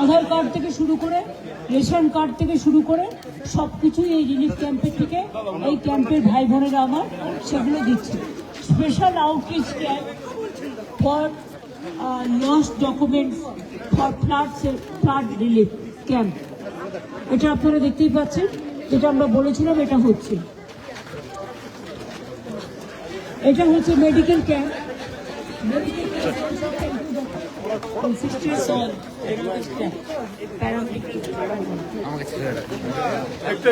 আধার card থেকে শুরু করে রেশন কার্ড থেকে শুরু করে সব কিছুই এই রিলিফ ক্যাম্পের থেকে এই ক্যাম্পের ভাই বোনেরা আমার সেগুলো দিচ্ছে। Special outreach camp for lost documents for flood relief camp, এটা আপনারা দেখতেই পাচ্ছেন, যেটা আমরা বলেছিলাম এটা হচ্ছে। এটা হচ্ছে মেডিকেল ক্যাম্প।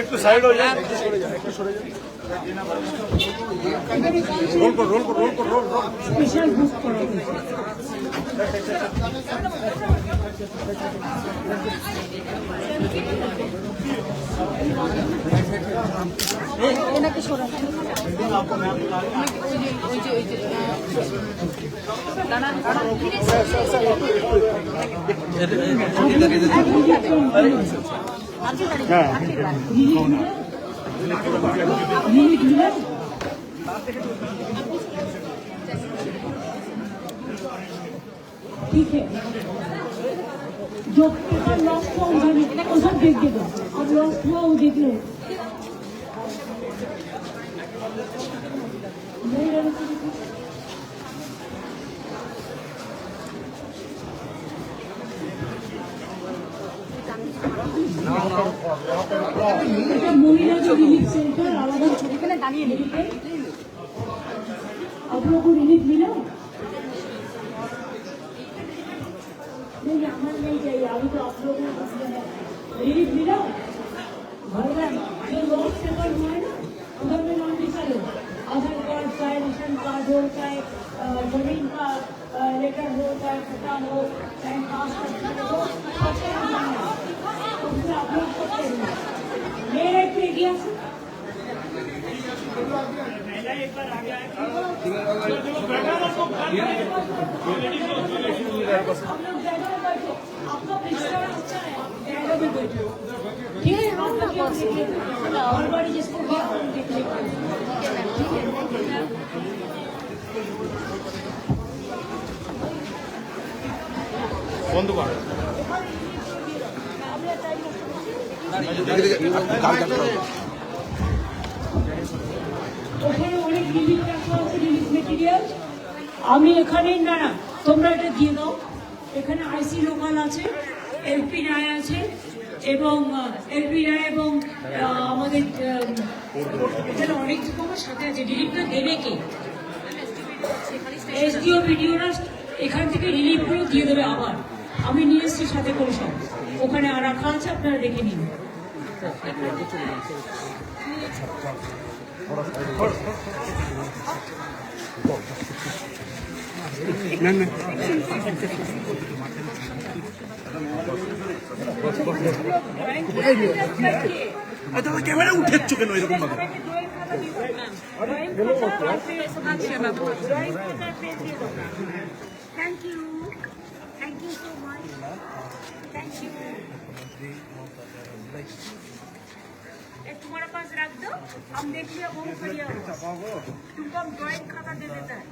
একটু সাইড হয়ে যায়, স্পেশাল বুক করা হয়েছে। এনাকে সরান ठीक है, जो पेपर लॉस्ट हुआ वो सब देख देगा, अब लॉस्ट हुआ वो देख लो। महिला जो रिलीफ सेंटर आलादा এখানে দাঁড়িয়ে নেই, आप लोगों को रिलीफ मिला? नहीं, यहाँ नहीं चाहिए, अभी तो आप लोगों को रिलीफ मिला। घर में जो लॉस्ट पेपर हुआ है ना, उधर में नाम लिखा लो, आधार कार्ड चाहे रेशन कार्ड हो, चाहे जमीन का लेटर हो, चाहे पता हो, चाहे कास्ट सर्टिफिकेट हो, सबसे नाम है, उससे आप लोग करते हैं। मेरे पे गया ठीक है, और बड़ी जिसको বন্ধ কর। ওখানে অনেক রিলিফ রাখা আছে, রিলিফ মেটেরিয়াল। আমি এখানে না না তোমরা এটা দিয়ে দাও। এখানে আইসি লোকাল আছে, এলপি রায় আছে এবং এলপি রায় এবং আমাদের এখানে অনেক রকমের সাথে আছে। রিলিফটা দেবে কে? এসডিও ভিডিওরা এখান থেকে রিলিফগুলো দিয়ে দেবে। আবার আমি নিয়ে এসছি সাথে করে সব, ওখানে রাখা আছে, আপনারা দেখে নিন। ক্যামেরা উঠেছ কেন এরকম ভাবে? Thank you. Thank you so much. Thank you. तुम्हारे पास रख दो, हम देख लिया बहुत बढ़िया होगा। तुमको हम ड्राइंग खाता दे देता है,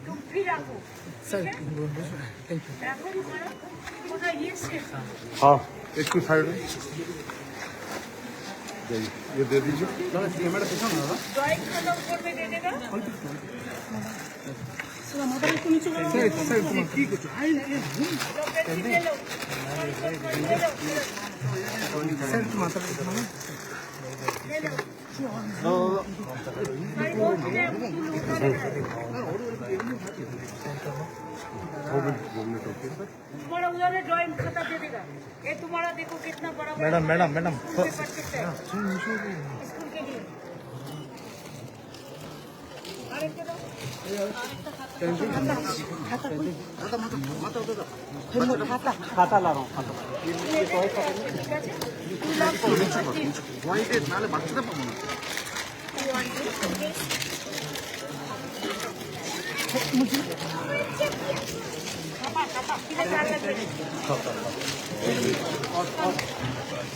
तुम भी रखो। Sir thank you. रखो तुम्हारा पूरा ये सेट। हाँ एक साइड ये दे दीजिए। कैमरा दिखा ना, ड्राइंग खाता ऊपर में दे देगा। तुम्हारा उधर ड्राइंग खाता दे देगा। ये तुम्हारा देखो कितना बड़ा। मैडम मैडम मैडम स्कूल के लिए खाता ला रहा हूँ। বাচ্চাটা পাবো না।